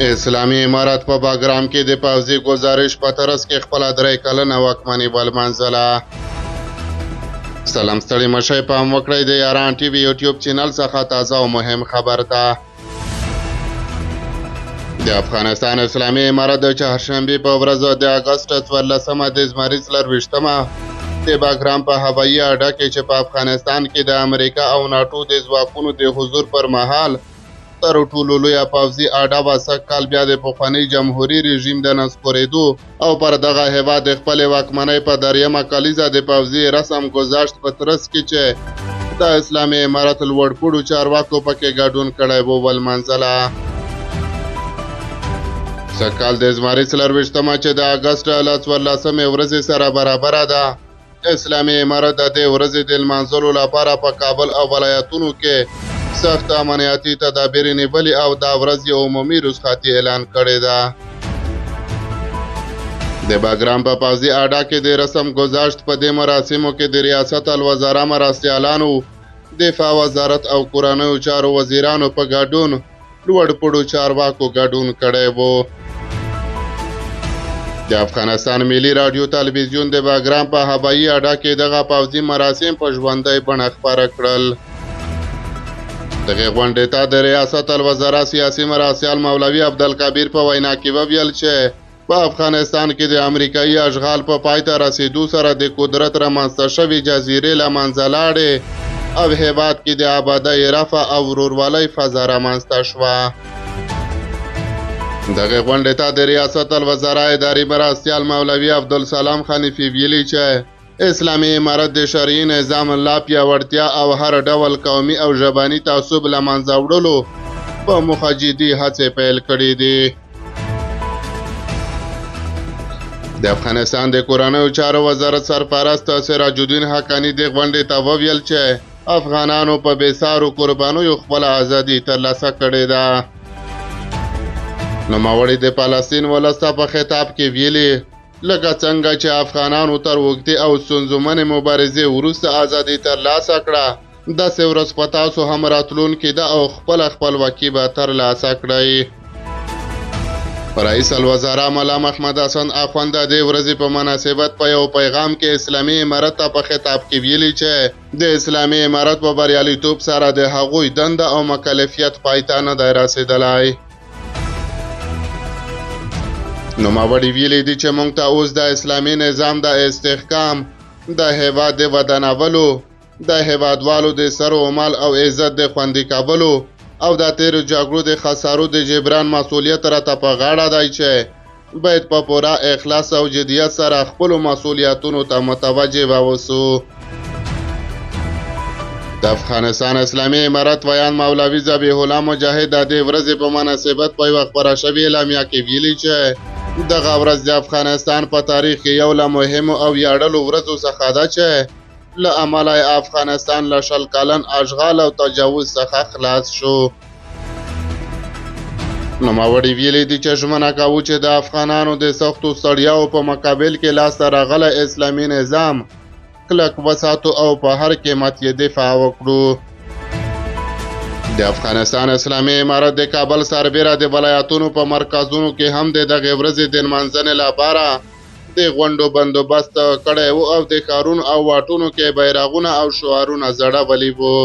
اسلامي امارت په باګرام کې د پوځي ګزارش په ترڅ کې خپل 3 کلنه واکمني ولمانځله. سلام ستړي مشئ پام وکړئ د یاران ټي وي یوټیوب چینل څخه تازه او مهم خبر ده. د افغانستان اسلامي امارت د چهارشنبې په ورځ د اګست 14مه د زمریز 24مه د باګرام په هوایي اډه کې چې په افغانستان کې د امریکا او ناټو د ځواکونو د حضور پر مهال تر ټولو لویه پوځي اډه به سږ کال بیا د پخواني جمهوري رژیم د نسکورېدو او پر دغه هېواد د خپلې واکمنۍ په 3مه کلیزه د پوځي رسم ګذاشت په ترڅ کې چې د اسلامي امارت لوړپوړو چارواکو پکې ګډون کړی و ولمانځله. سږ کال د زمریز 24مه چې د اګست له 14مې ورځې سره برابره ده، اسلامي امارت د دې ورځې د لمانځلو لپاره په کابل او ولایتونو کې سخت امنیتي تدابیر نیولي او دا ورځ یو عمومي رخصتي اعلان کړې ده. د باګرام په پوځي اډه کې د رسم ګذاشت په دې مراسمو کې د ریاست الوزرا مرستیالانو، دفاع وزارت او کورنیو چارو وزیرانو په ګډون لوړپوړو چارواکو ګډون کړی و. د افغانستان ملي راډیو تلویزیون د باګرام په هوایي اډه کې دغه پوځي مراسم په ژوندۍ بڼه خپاره کړل. دغه غونډې ته د ریاست الوزرا سیاسي مرستیال مولوي عبدالکبیر په وینا کې وویل چې په افغانستان کې د امریکایي اشغال په پای ته رسېدو سره د قدرت رامنځته شوې جزیرې له منځه لاړې او هېواد کې د ابادۍ رفع او ورورولۍ فضا رامنځته شوه. دغه غونډې ته د ریاست الوزرا اداري مرستیال مولوي عبدالسلام خنیفي ویلي چې اسلامي امارت د شرعي نظام لا پیاوړتیا او هر ډول قومي او ژبني تعصب له منځه وړلو په موخه جدي هڅې پیل کړې دي. د افغانستان د کورنیو چارو وزارت سرپرست سراج الدین حقانی د غونډې ته وویل چې افغانانو په بېسارو قربانیو خپله ازادي ترلاسه کړې ده. نوموړي د فلسطین ولس ته په خطاب کې ویلي لکه څنګه چې افغانانو تر اوږدې او ستونزمنې مبارزې وروسته ازادي ترلاسه کړه، داسې ورځ په تاسو هم راتلونکې ده او خپله خپلواکي به ترلاسه کړئ. رئیس الوزرا ملا محمد حسن اخوند د دې ورځې په مناسبت په یو پیغام کې اسلامي امارت ته په خطاب کې ویلي چې د اسلامي امارت په بریالیتوب سره د هغوی دنده او مکلفیت پای ته نه دی رسېدلی. نوموړي ویلي دي چې موږ ته اوس د اسلامي نظام د استحکام، د هېواد د ودانولو، د هېوادوالو د سر و مال او عزت د خوندي کولو او د تیرو جګړو د خسارو د جبران مسؤلیت راته په غاړه دی چې باید په پوره اخلاص او جدیت سره خپلو مسؤلیتونو ته متوجه واوسو. د افغانستان اسلامي امارت ویان مولوي ذبیح الله مجاهد د دې ورځې په مناسبت په یوه خپره شوې اعلامیه کې ویلي چې دغه ورځ د افغانستان په تاریخ کې یو له مهمو او ویاړلو ورځو څخه ده چې له امله افغانستان له 20 کلن اشغال او تجاوز څخه خلاص شو. نوموړي ویلي دي چې ژمنه کوو چې د افغانانو د سختو ستړیاو په مقابل کې لاسته راغلی اسلامي نظام کلک وساتو او په هر قیمت یې دفاع وکړو. د افغانستان اسلامي امارت د کابل سربیره د ولایتونو په مرکزونو کې هم د دغې ورځې د نمانځنې لپاره د غونډو بندوبست کړی و او د ښارونو او واټونو کې بیرغونه او شعارونه ځړولي وو.